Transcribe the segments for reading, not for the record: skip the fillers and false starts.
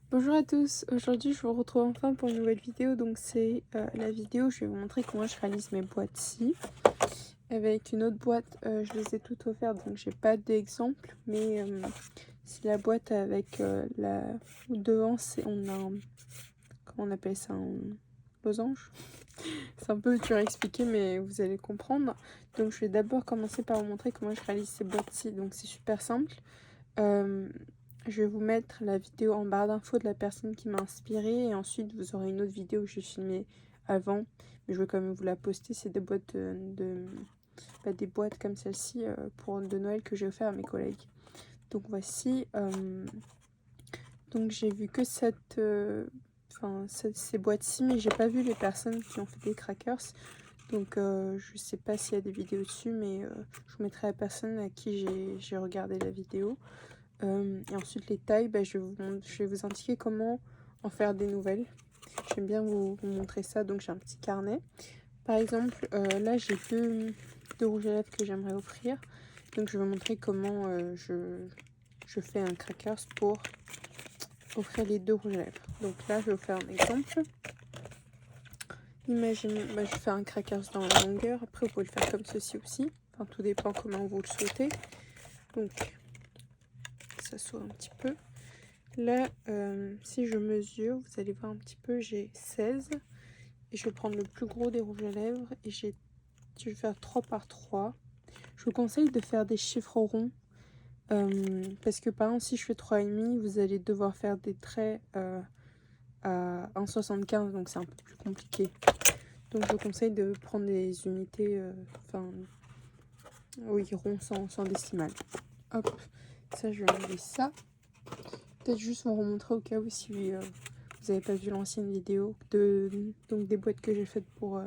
Bonjour à tous, aujourd'hui je vous retrouve enfin pour une nouvelle vidéo. Donc c'est la vidéo où je vais vous montrer comment je réalise mes boîtes-ci. Avec une autre boîte, je les ai toutes offertes donc j'ai pas d'exemple, mais c'est la boîte avec la... Devant on a un... Comment on appelle ça, un losange. C'est un peu dur à expliquer mais vous allez comprendre. Donc je vais d'abord commencer par vous montrer comment je réalise ces boîtes-ci. Donc c'est super simple. Je vais vous mettre la vidéo en barre d'infos de la personne qui m'a inspirée et ensuite vous aurez une autre vidéo que j'ai filmée avant, mais je vais quand même vous la poster. C'est des boîtes des boîtes comme celle-ci de Noël que j'ai offert à mes collègues. Donc voici. Donc j'ai vu que ces boîtes-ci, mais j'ai pas vu les personnes qui ont fait des crackers. Donc je sais pas s'il y a des vidéos dessus, mais je vous mettrai la personne à qui j'ai regardé la vidéo. Et ensuite les tailles, je vais vous indiquer comment en faire des nouvelles. J'aime bien vous montrer ça, donc j'ai un petit carnet. Par exemple, là j'ai deux rouges à lèvres que j'aimerais offrir. Donc je vais vous montrer comment je fais un crackers pour offrir les deux rouges à lèvres. Donc là je vais vous faire un exemple. Imaginez, je fais un crackers dans la longueur. Après vous pouvez le faire comme ceci aussi. Enfin tout dépend comment vous le souhaitez. Donc ça s'ouvre un petit peu. Là, si je mesure, vous allez voir un petit peu, j'ai 16. Et je vais prendre le plus gros des rouges à lèvres. Et je vais faire 3 par 3. Je vous conseille de faire des chiffres ronds. Parce que par exemple, si je fais 3,5, vous allez devoir faire des traits à 1,75. Donc c'est un peu plus compliqué. Donc je vous conseille de prendre des unités, ronds sans décimales. Hop, ça je vais enlever ça. Peut-être juste vous remontrer au cas où si vous n'avez pas vu l'ancienne vidéo donc des boîtes que j'ai faites pour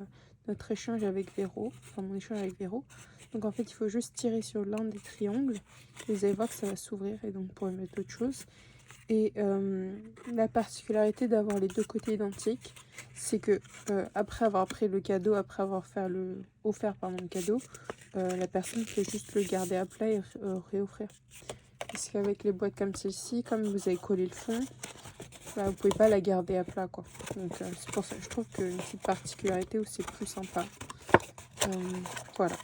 notre échange avec Véro, enfin mon échange avec Véro. Donc en fait il faut juste tirer sur l'un des triangles et vous allez voir que ça va s'ouvrir et donc vous pourrez mettre d'autres choses. Et la particularité d'avoir les deux côtés identiques, c'est que après avoir pris le cadeau, après avoir offert le cadeau, la personne peut juste le garder à plat et réoffrir. Parce qu'avec les boîtes comme celle-ci, comme vous avez collé le fond, vous pouvez pas la garder à plat quoi. Donc c'est pour ça que je trouve qu'une petite particularité où c'est plus sympa. Voilà.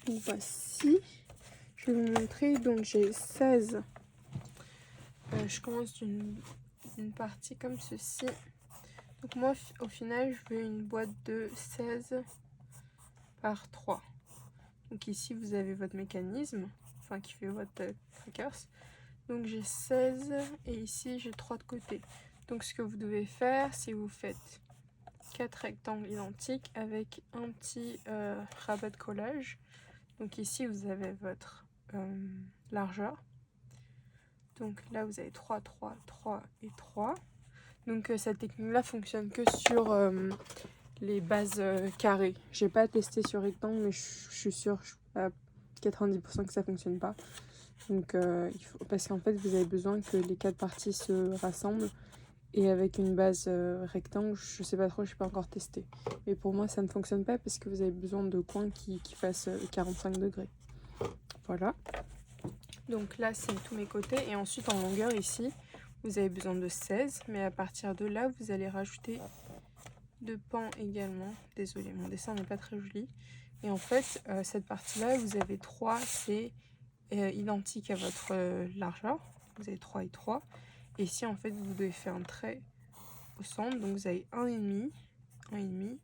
Donc voici. Je vais vous montrer. Donc j'ai 16. Je commence d'une partie comme ceci. Donc moi au final je veux une boîte de 16 par 3. Donc ici vous avez votre mécanisme, enfin qui fait votre crackers. Donc j'ai 16 et ici j'ai 3 de côté. Donc ce que vous devez faire, c'est vous faites 4 rectangles identiques avec un petit rabat de collage. Donc ici vous avez votre largeur. Donc là vous avez 3, 3, 3 et 3. Donc cette technique là fonctionne que sur les bases carrées. J'ai pas testé sur rectangle, mais je suis sûre à 90% que ça fonctionne pas. Donc parce qu'en fait vous avez besoin que les 4 parties se rassemblent. Et avec une base rectangle, je sais pas trop, je n'ai pas encore testé. Mais pour moi ça ne fonctionne pas parce que vous avez besoin de coins qui fassent 45 degrés. Voilà. Donc là c'est tous mes côtés. Et ensuite en longueur ici, vous avez besoin de 16. Mais à partir de là, vous allez rajouter 2 pans également. Désolée, mon dessin n'est pas très joli. Et en fait, cette partie-là, vous avez 3, c'est identique à votre largeur. Vous avez 3 et 3. Et ici, en fait, vous devez faire un trait au centre. Donc, vous avez 1,5, 1,5.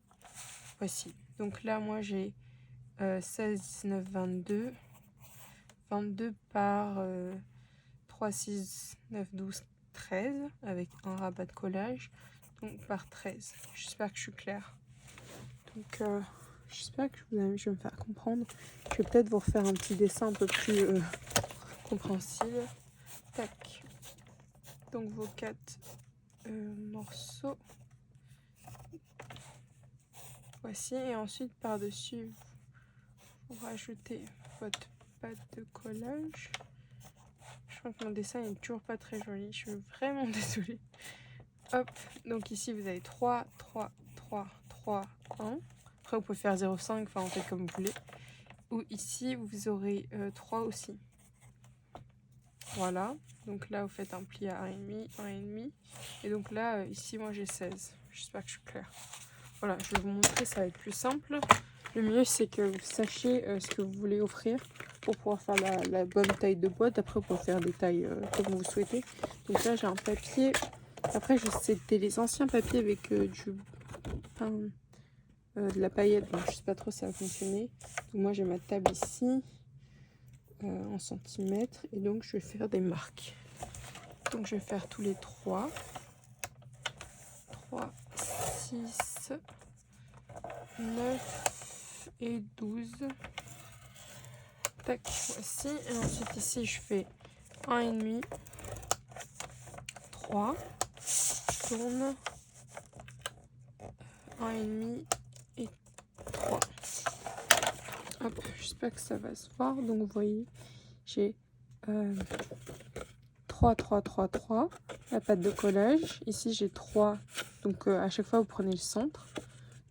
Voici. Donc là, moi, j'ai 16, 19, 22. 22 par 3, 6, 9, 12, 13. Avec un rabat de collage. Donc, par 13. J'espère que je suis claire. Donc, j'espère que je vais me faire comprendre. Je vais peut-être vous refaire un petit dessin un peu plus compréhensible. Tac. Donc vos 4 morceaux. Voici. Et ensuite par-dessus, vous rajoutez votre pâte de collage. Je crois que mon dessin n'est toujours pas très joli. Je suis vraiment désolée. Hop. Donc ici, vous avez 3, 3, 3, 3, 1. Après, vous pouvez faire 0,5. Enfin, en fait, comme vous voulez. Ou ici, vous aurez 3 aussi. Voilà. Donc là, vous faites un pli à 1,5, 1,5. Et donc là, ici, moi, j'ai 16. J'espère que je suis claire. Voilà, je vais vous montrer, ça va être plus simple. Le mieux, c'est que vous sachiez ce que vous voulez offrir pour pouvoir faire la bonne taille de boîte. Après, vous pouvez faire des tailles comme vous souhaitez. Donc là, j'ai un papier. Après, c'était les anciens papiers avec de la paillette. Donc, je sais pas trop si ça va fonctionner. Donc moi, j'ai ma table ici en centimètres. Et donc, je vais faire des marques. Donc, je vais faire tous les 3. 3, 6, 9 et 12. Tac, voici. Et ensuite, ici, je fais 1,5, 3. Je tourne. 1,5 et 3. Hop, j'espère que ça va se voir. Donc, vous voyez, j'ai 3, 3, 3, 3. La pâte de collage. Ici, j'ai 3. Donc, à chaque fois, vous prenez le centre.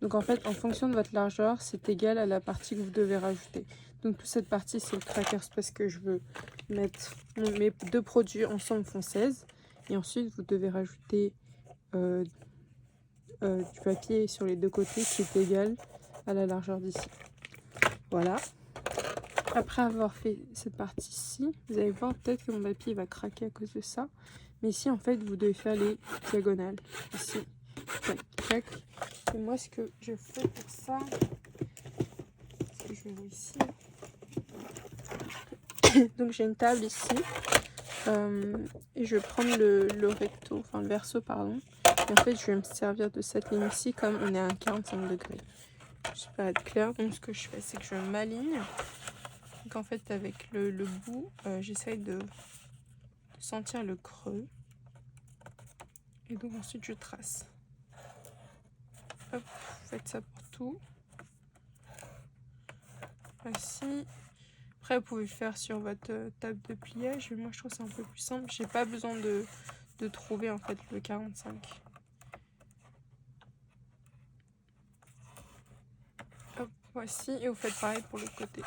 Donc, en fait, en fonction de votre largeur, c'est égal à la partie que vous devez rajouter. Donc, toute cette partie, c'est le crackers parce que je veux mettre mes 2 produits ensemble font 16. Et ensuite, vous devez rajouter du papier sur les 2 côtés qui est égal à la largeur d'ici. Voilà. Après avoir fait cette partie-ci, vous allez voir peut-être que mon papier va craquer à cause de ça. Mais ici, en fait, vous devez faire les diagonales. Ici, tac, tac. Et moi, ce que je fais pour ça, c'est que je vais réussir. Donc, j'ai une table ici. Et je vais prendre le recto, enfin le verso, pardon. Et en fait, je vais me servir de cette ligne ici comme on est à 45 degrés. J'espère être clair. Donc, ce que je fais, c'est que je m'aligne. Donc, en fait, avec le bout, j'essaye de sentir le creux. Et donc, ensuite, je trace. Hop, vous faites ça pour tout. Voici. Après, vous pouvez le faire sur votre table de pliage. Mais moi, je trouve ça un peu plus simple. J'ai pas besoin de trouver, en fait, le 45. Hop, voici. Et vous faites pareil pour l'autre côté.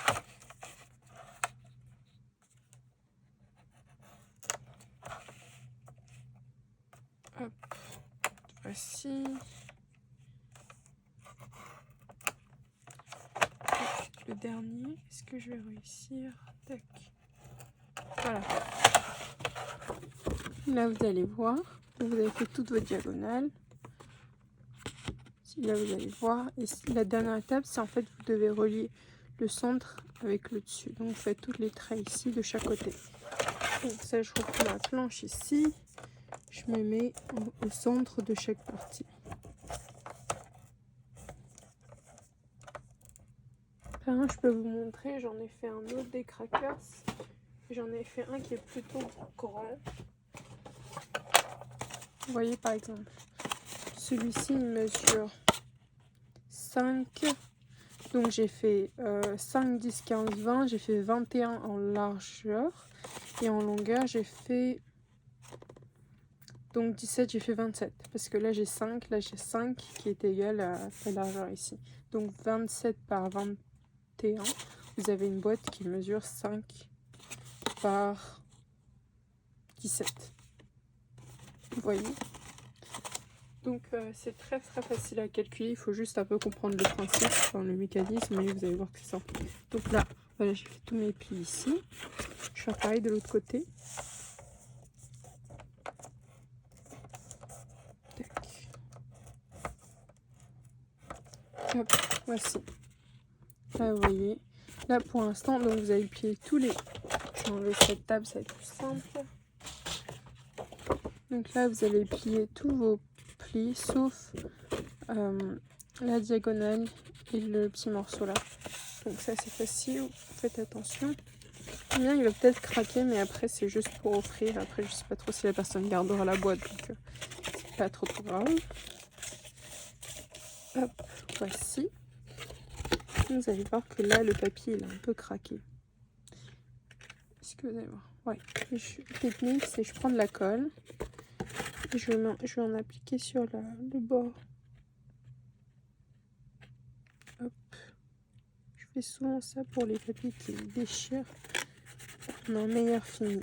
Hop, voici. Le dernier, est-ce que je vais réussir? Tac. Voilà. Là, vous allez voir. Vous avez fait toutes vos diagonales. Là, vous allez voir. Et la dernière étape, c'est en fait, vous devez relier le centre avec le dessus. Donc, vous faites toutes les traits ici de chaque côté. Donc, ça, je reprends ma planche ici. Je me mets au centre de chaque partie. Enfin, je peux vous montrer, j'en ai fait un autre des crackers. J'en ai fait un qui est plutôt grand. Vous voyez par exemple, celui-ci il mesure 5. Donc j'ai fait 5, 10, 15, 20. J'ai fait 21 en largeur. Et en longueur j'ai fait... Donc 17, j'ai fait 27. Parce que là j'ai 5, là j'ai 5 qui est égal à la largeur ici. Donc 27 par 21. Vous avez une boîte qui mesure 5 par 17. Vous voyez? Donc c'est très facile à calculer, il faut juste un peu comprendre le principe, enfin, le mécanisme, mais vous allez voir que c'est simple. Donc là, voilà, j'ai fait tous mes plis ici. Je fais pareil de l'autre côté. Tac. Hop, voici. Là, vous voyez. Là, pour l'instant, donc vous allez plier tous les... Je vais enlever cette table, ça va être plus simple. Donc là, vous allez plier tous vos plis, sauf la diagonale et le petit morceau là. Donc ça, c'est facile, faites attention. Le mien, il va peut-être craquer, mais après, c'est juste pour offrir. Après, je sais pas trop si la personne gardera la boîte, donc c'est pas trop grave. Hop, voici. Vous allez voir que là, le papier, il est un peu craqué. Est-ce que vous allez voir? Ouais. La technique, c'est je prends de la colle. Et je vais en appliquer sur le bord. Hop. Je fais souvent ça pour les papiers qui déchirent. On a un meilleur fini.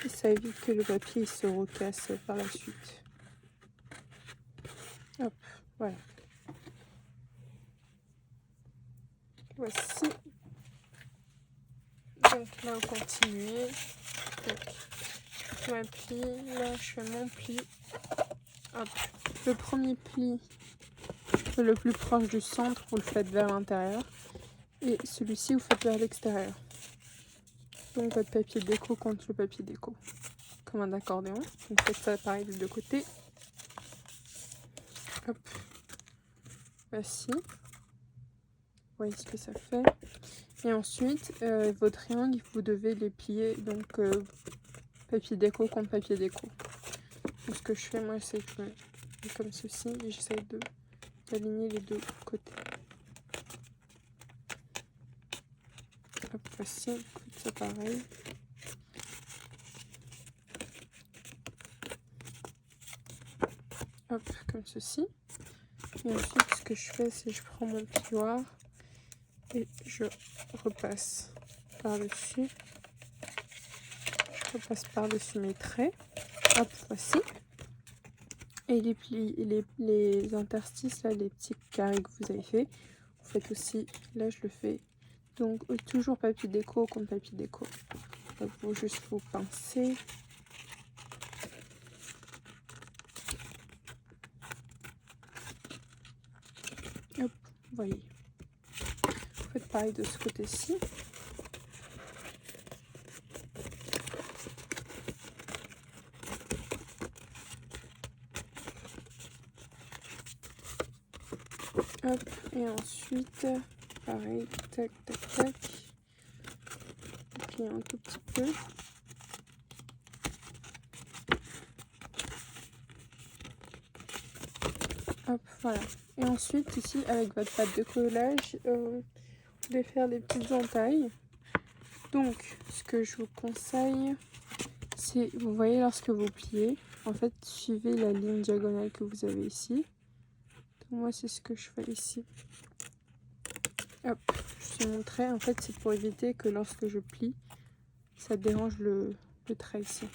Et ça évite que le papier se recasse par la suite. Hop, voilà. Voici. Donc là, on continue. Donc, je m'appuie. Là, je fais mon pli. Hop. Le premier pli, le plus proche du centre, vous le faites vers l'intérieur. Et celui-ci, vous faites vers l'extérieur. Donc, votre papier déco contre le papier déco. Comme un accordéon. Donc, faites ça pareil des deux côtés. Hop. Voici. Vous voyez ce que ça fait. Et ensuite, vos triangles, vous devez les plier. Donc, papier déco contre papier déco. Donc, ce que je fais, moi, c'est que je mets comme ceci et j'essaie d'aligner les deux côtés. Hop, voici. Faites ça pareil. Hop, comme ceci. Et ensuite, ce que je fais, c'est que je prends mon plioir et je repasse par-dessus. Je repasse par-dessus mes traits. Hop, voici. Et les plis, les interstices, là, les petits carrés que vous avez fait, vous faites aussi, là je le fais, donc toujours papier déco contre papier déco. Donc vous juste vous pincez. Hop, vous voyez. Vous faites pareil de ce côté-ci. Hop, et ensuite, pareil, tac, tac, tac. Plier un tout petit peu. Hop, voilà. Et ensuite, ici, avec votre pâte de collage, vous devez faire des petites entailles. Donc, ce que je vous conseille, c'est, vous voyez, lorsque vous pliez, en fait, suivez la ligne diagonale que vous avez ici. Donc, moi, c'est ce que je fais ici. Hop, je suis mon trait. En fait, c'est pour éviter que lorsque je plie, ça dérange le trait ici.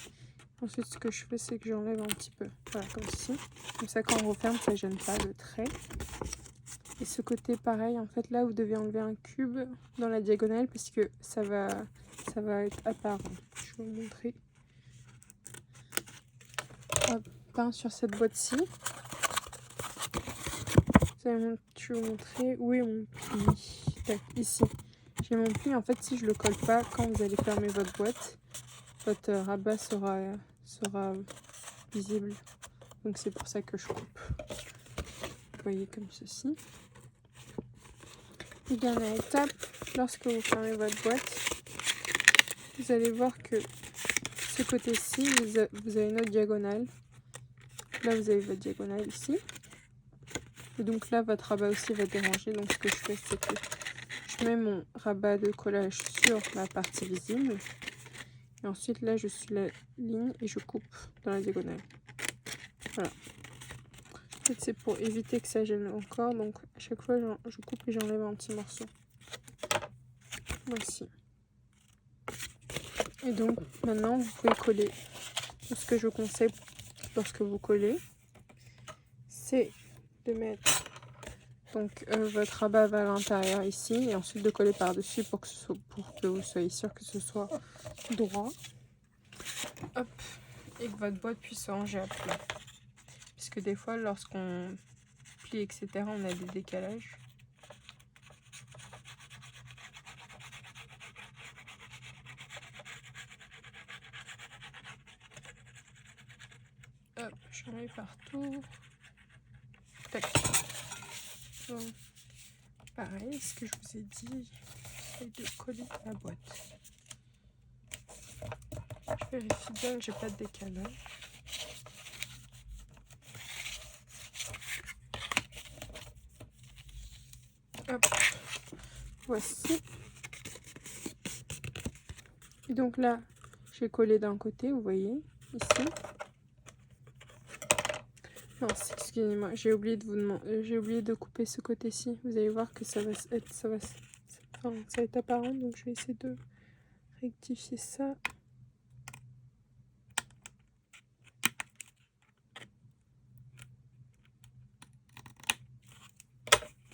Ensuite, ce que je fais, c'est que j'enlève un petit peu. Voilà, comme ceci. Comme ça, quand on referme, ça ne gêne pas le trait. Et ce côté, pareil, en fait, là, vous devez enlever un cube dans la diagonale parce que ça va être apparent. Je vais vous montrer. Hop, peint sur cette boîte-ci. Je vais vous montrer où est mon pli. Tac, ici. J'ai mon pli. En fait, si je le colle pas, quand vous allez fermer votre boîte, votre rabat sera visible. Donc c'est pour ça que je coupe. Vous voyez, comme ceci. Et dernière étape, lorsque vous fermez votre boîte, vous allez voir que ce côté-ci, vous avez une autre diagonale. Là, vous avez votre diagonale ici. Et donc là, votre rabat aussi va déranger. Donc ce que je fais, c'est que je mets mon rabat de collage sur la partie visible. Et ensuite, là, je suis la ligne et je coupe dans la diagonale. Voilà. En fait, c'est pour éviter que ça gêne encore. Donc, à chaque fois, je coupe et j'enlève un petit morceau. Voici. Et donc, maintenant, vous pouvez coller. Ce que je vous conseille lorsque vous collez, c'est de mettre donc votre rabat à l'intérieur ici et ensuite de coller par-dessus pour que vous soyez sûr que ce soit droit. Hop, et que votre boîte puisse se ranger à plat. Puisque des fois, lorsqu'on plie, etc., on a des décalages. Hop, j'en mets partout. Tac. Donc, pareil, ce que je vous ai dit, j'essaie de coller la boîte. Je vérifie bien que j'ai pas de décalage. Hop, voici. Et donc là, j'ai collé d'un côté, vous voyez, ici. Non, excusez-moi, j'ai oublié de vous demander, j'ai oublié de couper ce côté-ci. Vous allez voir que ça va être apparent, donc je vais essayer de rectifier ça.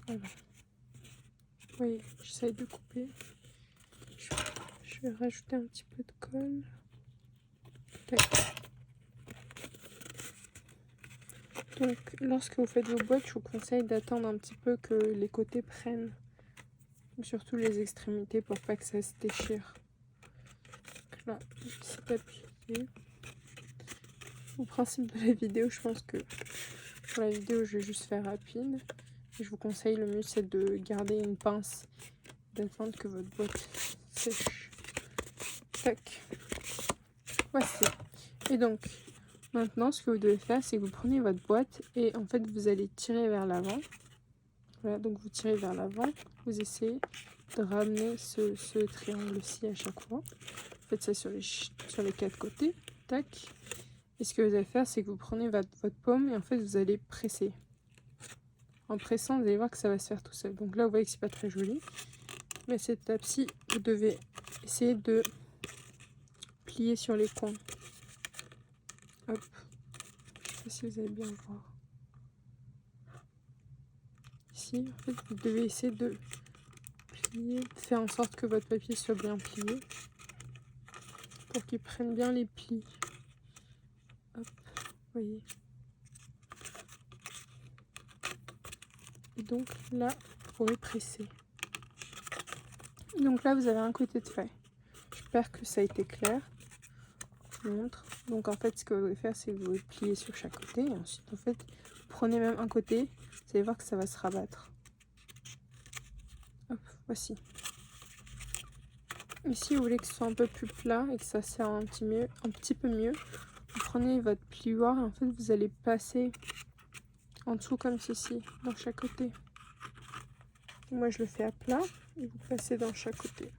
Voilà. Vous voyez, j'essaye de couper. Je vais rajouter un petit peu de colle. Tac. Donc, lorsque vous faites vos boîtes, je vous conseille d'attendre un petit peu que les côtés prennent. Surtout les extrémités pour pas que ça se déchire. Donc là, c'est appliqué. Au principe de la vidéo, je pense que pour la vidéo, je vais juste faire rapide. Et je vous conseille, le mieux, c'est de garder une pince, d'attendre que votre boîte sèche. Tac. Voici. Et donc, maintenant, ce que vous devez faire, c'est que vous prenez votre boîte et en fait, vous allez tirer vers l'avant. Voilà, donc vous tirez vers l'avant. Vous essayez de ramener ce triangle-ci à chaque fois. Faites ça sur les 4 côtés. Tac. Et ce que vous allez faire, c'est que vous prenez votre paume et en fait, vous allez presser. En pressant, vous allez voir que ça va se faire tout seul. Donc là, vous voyez que c'est pas très joli. Mais cette étape-ci, vous devez essayer de plier sur les coins. Hop. Je sais pas si vous allez bien voir. Ici, en fait, vous devez essayer de plier, de faire en sorte que votre papier soit bien plié. Pour qu'il prenne bien les plis. Hop, vous voyez. Et donc là, vous pourrez presser. Donc là, vous avez un côté de fait. J'espère que ça a été clair. Je vous montre. Donc en fait, ce que vous allez faire, c'est que vous pliez sur chaque côté. Et ensuite, en fait, prenez même un côté. Vous allez voir que ça va se rabattre. Hop, voici. Et si vous voulez que ce soit un peu plus plat et que ça serre un petit peu mieux, vous prenez votre plioir et en fait, vous allez passer en dessous comme ceci, dans chaque côté. Moi, je le fais à plat et vous passez dans chaque côté.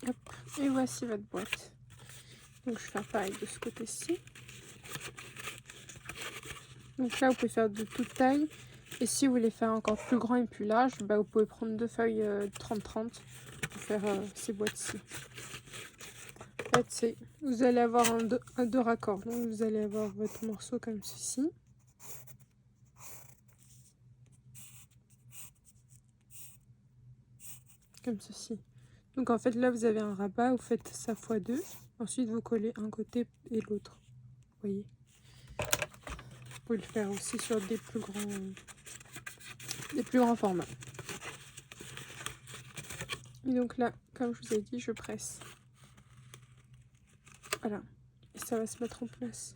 Hop. Et voici votre boîte. Donc, je vais faire pareil de ce côté-ci. Donc là, vous pouvez faire de toute taille. Et si vous voulez faire encore plus grand et plus large, bah, vous pouvez prendre 2 feuilles 30-30 pour faire ces boîtes-ci. En fait, vous allez avoir un deux raccords. Donc, vous allez avoir votre morceau comme ceci. Comme ceci. Donc en fait là vous avez un rabat, vous faites ça x2. Ensuite vous collez un côté et l'autre. Vous voyez. Vous pouvez le faire aussi sur des plus grands formats. Et donc là, comme je vous ai dit, je presse. Voilà. Et ça va se mettre en place.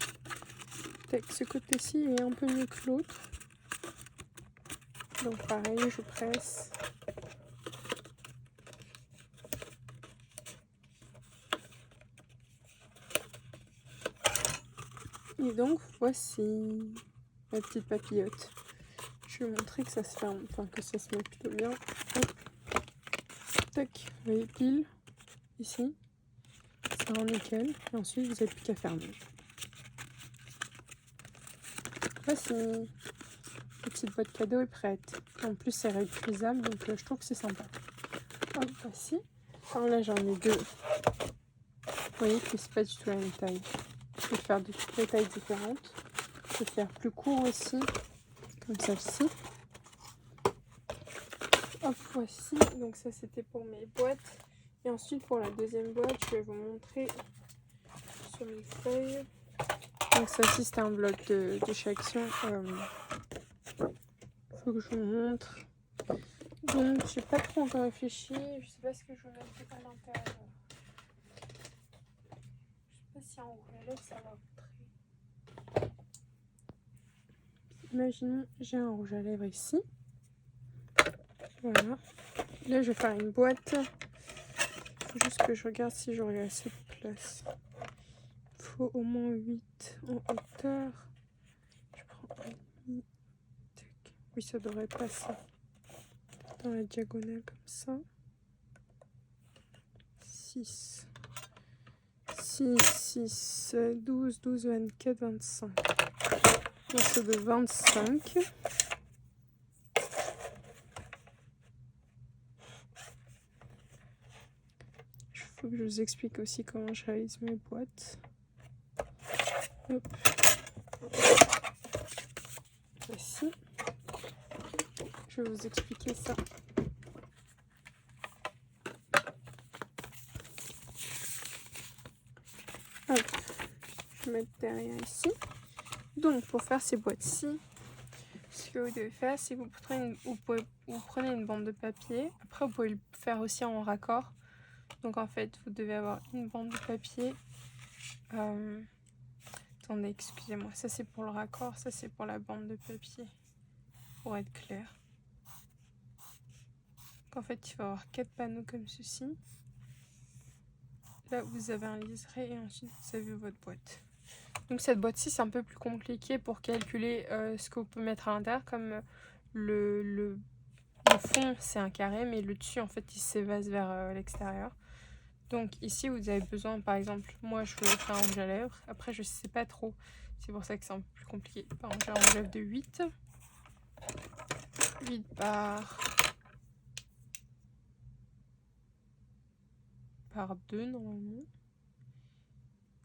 Tac, ce côté-ci est un peu mieux que l'autre. Donc pareil, je presse. Et donc voici ma petite papillote. Je vais montrer que ça se ferme, enfin que ça se met plutôt bien. Hop. Tac, vous voyez pile ici, ça rend nickel. Et ensuite vous n'avez plus qu'à fermer. Voici, la petite boîte cadeau est prête. En plus c'est réutilisable, donc je trouve que c'est sympa. Hop, voici. Alors là j'en ai 2. Vous voyez que c'est pas du tout la même taille. Je peux faire de toutes les tailles différentes. Je peux faire plus court aussi, comme celle-ci. Hop, voici. Donc ça c'était pour mes boîtes. Et ensuite pour la deuxième boîte, je vais vous montrer sur mes feuilles. Donc ça aussi c'était un bloc de chez Action. Faut que je vous montre. Donc j'ai pas trop encore réfléchi. Je sais pas ce que je vais mettre à l'intérieur. Je sais pas si en rouge à lèvres ça va rentrer. Imaginons j'ai un rouge à lèvres ici. Voilà. Là je vais faire une boîte. Il faut juste que je regarde si j'aurai assez de place. Il faut au moins 8 en hauteur. Je prends un demi. Oui, ça devrait passer dans la diagonale comme ça. 6, 12, 12, 24, 25. Morceau de 25. Il faut que je vous explique aussi comment je réalise mes boîtes. Hop. voici. Je vais vous expliquer ça. Hop, je vais mettre derrière ici. Donc pour faire ces boîtes-ci, ce que vous devez faire, c'est que vous prenez une bande de papier. Après, vous pouvez le faire aussi en raccord. Donc en fait, vous devez avoir une bande de papier. Attendez, excusez-moi. Ça, c'est pour le raccord. Ça, c'est pour la bande de papier. Pour être clair. Donc en fait, il faut avoir 4 panneaux comme ceci. Là, vous avez un liseré et ensuite, vous avez votre boîte. Donc cette boîte-ci, c'est un peu plus compliqué pour calculer ce que vous pouvez mettre à l'intérieur. Comme le fond, c'est un carré, mais le dessus, en fait, il s'évase vers l'extérieur. Donc ici, vous avez besoin, par exemple, moi, je veux faire un rouge à lèvres. Après, je sais pas trop. C'est pour ça que c'est un peu plus compliqué. Par exemple, j'ai un rouge à lèvres de 8. 8 par 2, normalement.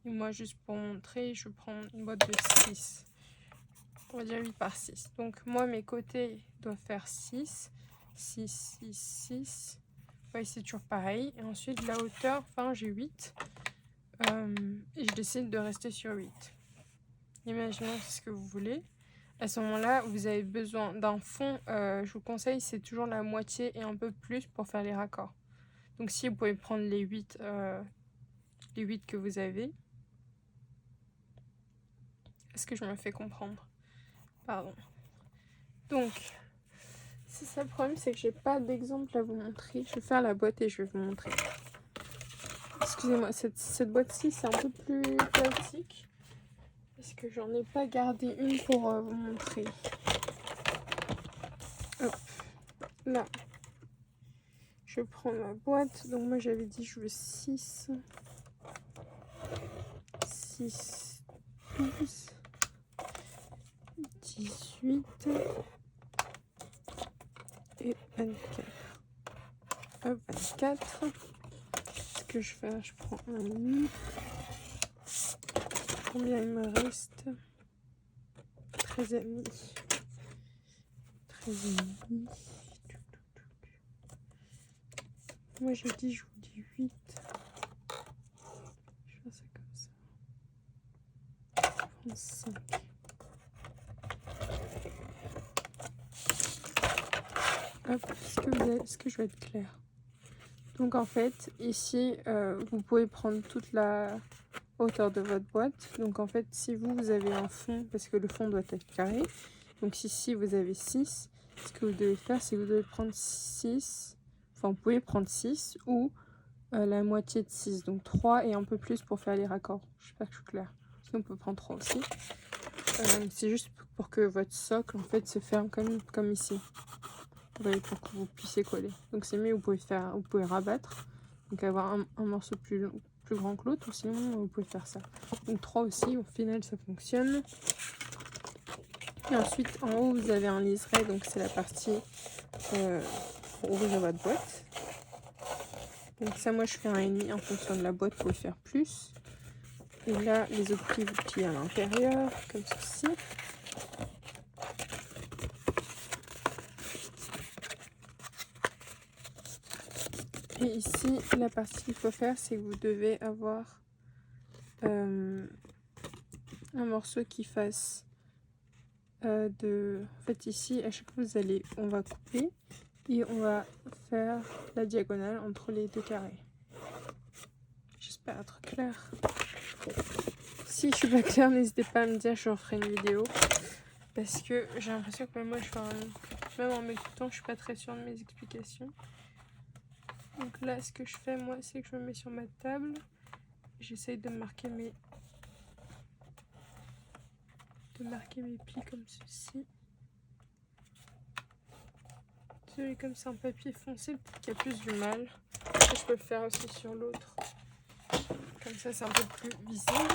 Et moi, juste pour montrer, je prends une boîte de 6. On va dire 8 par 6. Donc moi, mes côtés doivent faire 6. 6, 6, 6. Ouais, c'est toujours pareil. Et ensuite, la hauteur, enfin, j'ai 8. Et je décide de rester sur 8. Imaginons c'est ce que vous voulez. À ce moment-là, vous avez besoin d'un fond. Je vous conseille, c'est toujours la moitié et un peu plus pour faire les raccords. Donc si vous pouvez prendre les 8 que vous avez. Est-ce que je me fais comprendre? Pardon. Donc, c'est ça le problème, c'est que j'ai pas d'exemple à vous montrer. Je vais faire la boîte et je vais vous montrer. Excusez-moi, cette boîte-ci, c'est un peu plus chaotique. Parce que j'en ai pas gardé une pour vous montrer. Hop, là. Je prends ma boîte. Donc moi, j'avais dit je veux 6. 6, 12, 18 et 24. Hop, 24. Ce que je fais, je prends un demi. Combien il me reste? 13 et demi. 13 et demi. Moi j'ai dit, je vous dis 8. Je fais ça comme ça. 35. Hop, est-ce que je vais être claire? Donc en fait, ici, vous pouvez prendre toute la hauteur de votre boîte. Donc en fait, si vous avez un fond, parce que le fond doit être carré, donc ici vous avez 6, ce que vous devez faire, c'est que vous devez prendre 6, enfin vous pouvez prendre 6 ou la moitié de 6, donc 3 et un peu plus pour faire les raccords. J'espère que je suis claire. Sinon on peut prendre 3 aussi. C'est juste pour que votre socle en fait se ferme comme ici. Vous voyez, pour que vous puissiez coller. Donc c'est mieux, vous pouvez rabattre, donc avoir un morceau plus grand que l'autre, ou sinon vous pouvez faire ça. Donc 3 aussi, au final ça fonctionne. Et ensuite en haut vous avez un liseré, donc c'est la partie pour ouvrir votre boîte. Donc ça, moi je fais 1,5 en fonction de la boîte, vous pouvez faire plus. Et là les autres plis vous pliez à l'intérieur comme ceci. Et ici, la partie qu'il faut faire, c'est que vous devez avoir un morceau qui fasse En fait, ici, à chaque fois, on va couper et on va faire la diagonale entre les deux carrés. J'espère être claire. Si je suis pas claire, n'hésitez pas à me dire, je referai une vidéo. Parce que j'ai l'impression que même moi, même en m'écoutant, je suis pas très sûre de mes explications. Donc là, ce que je fais, moi, c'est que je me mets sur ma table. J'essaye de marquer mes plis comme ceci. Désolée, comme c'est un papier foncé, peut-être qu'il y a plus du mal. Et je peux le faire aussi sur l'autre. Comme ça, c'est un peu plus visible.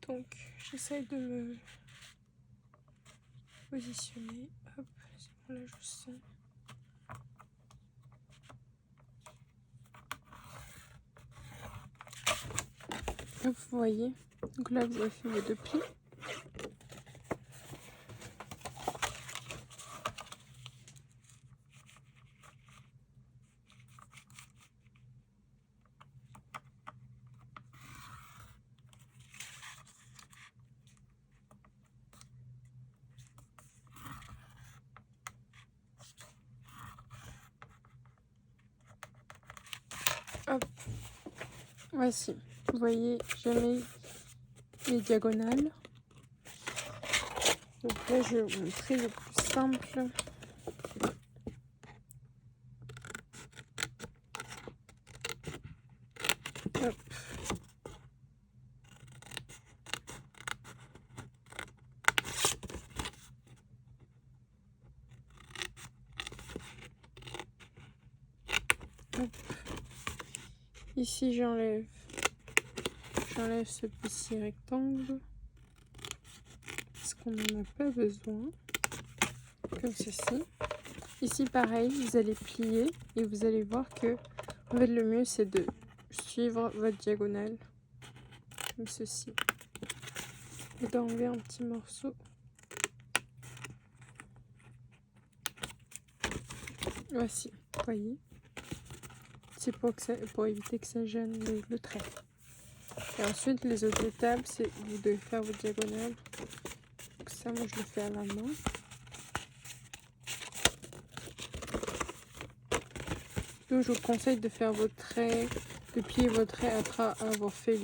Donc, j'essaye de me positionner. Hop, c'est bon, là, je sens. Hop, vous voyez. Donc là, vous avez fait vos deux plis. Hop, voici. Vous voyez, j'ai mis les diagonales. Donc là, je vais vous montrer le plus simple. Hop. Hop. Ici, j'enlève ce petit rectangle parce qu'on n'en a pas besoin, comme ceci. Ici, pareil, vous allez plier et vous allez voir que en fait, le mieux, c'est de suivre votre diagonale, comme ceci, et d'enlever un petit morceau. Voici, vous voyez, c'est pour éviter que ça gêne le trait. Et ensuite, les autres étapes, c'est vous devez faire vos diagonales. Donc ça, moi, je le fais à la main. Donc, je vous conseille de faire vos traits, de plier vos traits après avoir fait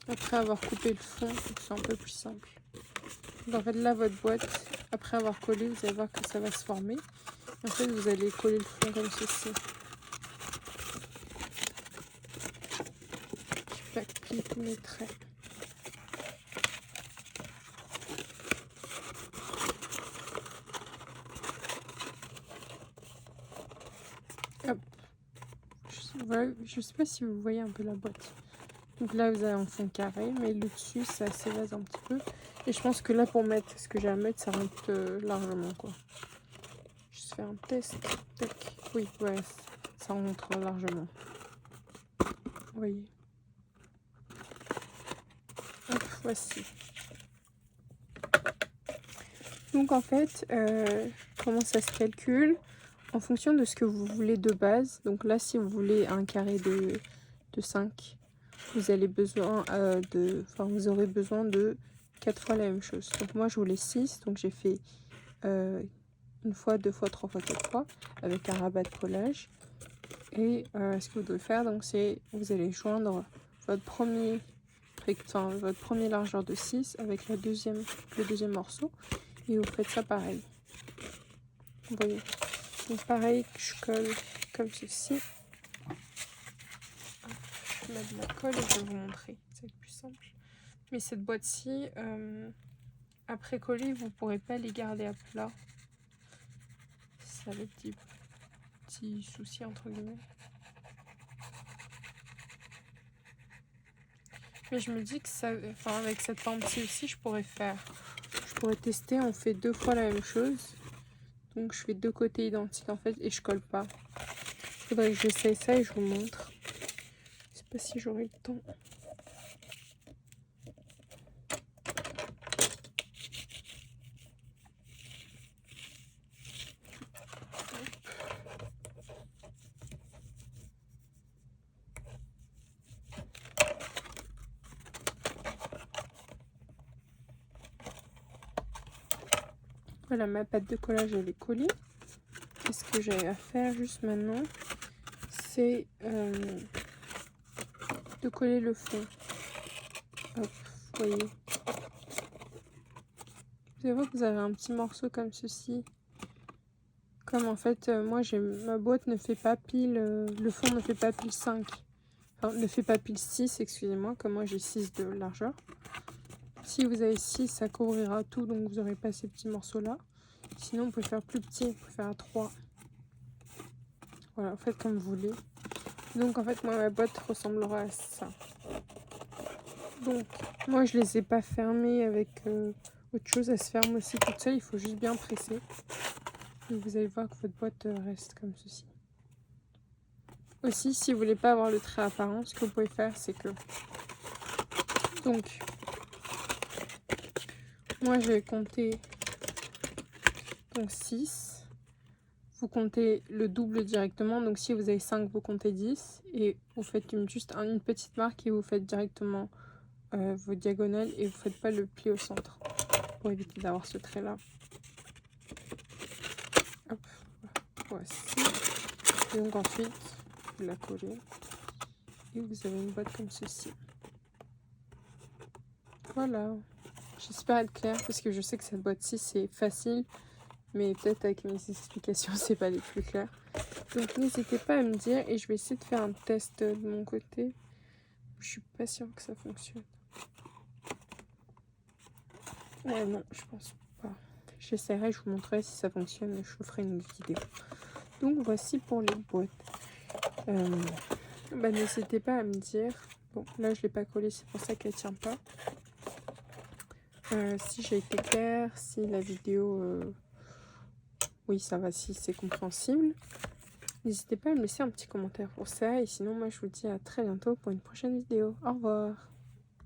après avoir coupé le fond. Donc c'est un peu plus simple. Donc en fait, là, votre boîte, après avoir collé, vous allez voir que ça va se former. En fait, vous allez coller le fond comme ceci. Je plie tous mes traits. Hop. Je sais pas si vous voyez un peu la boîte. Donc là, vous avez un fond carré, mais le dessus, ça s'évase un petit peu. Et je pense que là, pour mettre ce que j'ai à mettre, ça rentre largement, quoi. Juste faire un test. Tac. Oui, ouais, ça rentre largement. Vous voyez. Hop, voici. Donc en fait, comment ça se calcule? En fonction de ce que vous voulez de base. Donc là, si vous voulez un carré de 5, vous aurez besoin de 4 fois la même chose. Donc moi, je voulais 6, donc j'ai fait 1 fois, 2 fois, 3 fois, 4 fois avec un rabat de collage. Et ce que vous devez faire, donc c'est vous allez joindre votre premier largeur de 6 avec le deuxième morceau. Et vous faites ça pareil. Vous voyez. Donc pareil, je colle comme ceci. Je vais mettre de la colle et je vais vous montrer. Ça va être plus simple. Mais cette boîte-ci, après coller, vous ne pourrez pas les garder à plat. Ça va être des petits soucis entre guillemets. Mais je me dis que ça, avec cette pente-ci aussi, je pourrais tester. On fait 2 fois la même chose. Donc je fais 2 côtés identiques en fait et je colle pas. Faudrait que j'essaye ça et je vous montre. Je sais pas si j'aurai le temps. Voilà, ma pâte de collage, elle est collée. Et ce que j'ai à faire juste maintenant, c'est de coller le fond. Hop, vous voyez. Vous allez voir que vous avez un petit morceau comme ceci. Comme en fait, moi, ma boîte ne fait pas pile, le fond ne fait pas pile 5. Enfin, ne fait pas pile 6, excusez-moi, comme moi j'ai 6 de largeur. Si vous avez 6, ça couvrira tout, donc vous n'aurez pas ces petits morceaux-là. Sinon, on peut faire plus petit, on peut faire à 3. Voilà, faites comme vous voulez. Donc, en fait, moi, ma boîte ressemblera à ça. Donc, moi, je les ai pas fermées avec autre chose. Elle se ferme aussi toute seule. Il faut juste bien presser. Et vous allez voir que votre boîte reste comme ceci. Aussi, si vous voulez pas avoir le trait apparent, ce que vous pouvez faire, c'est que... Donc, moi, je vais compter 6. Vous comptez le double directement. Donc, si vous avez 5, vous comptez 10. Et vous faites juste une petite marque et vous faites directement vos diagonales. Et vous ne faites pas le pli au centre pour éviter d'avoir ce trait-là. Hop, voici. Et donc, ensuite, vous la collez. Et vous avez une boîte comme ceci. Voilà. J'espère être claire parce que je sais que cette boîte-ci c'est facile. Mais peut-être avec mes explications c'est pas les plus claires. Donc n'hésitez pas à me dire et je vais essayer de faire un test de mon côté. Je suis pas sûre que ça fonctionne. Ouais non, je pense pas. J'essaierai, je vous montrerai si ça fonctionne et je vous ferai une autre vidéo. Donc voici pour les boîtes. N'hésitez pas à me dire. Bon là je l'ai pas collée, c'est pour ça qu'elle tient pas. Si j'ai été claire, si la vidéo... Oui ça va, si c'est compréhensible. N'hésitez pas à me laisser un petit commentaire pour ça. Et sinon moi je vous dis à très bientôt pour une prochaine vidéo. Au revoir.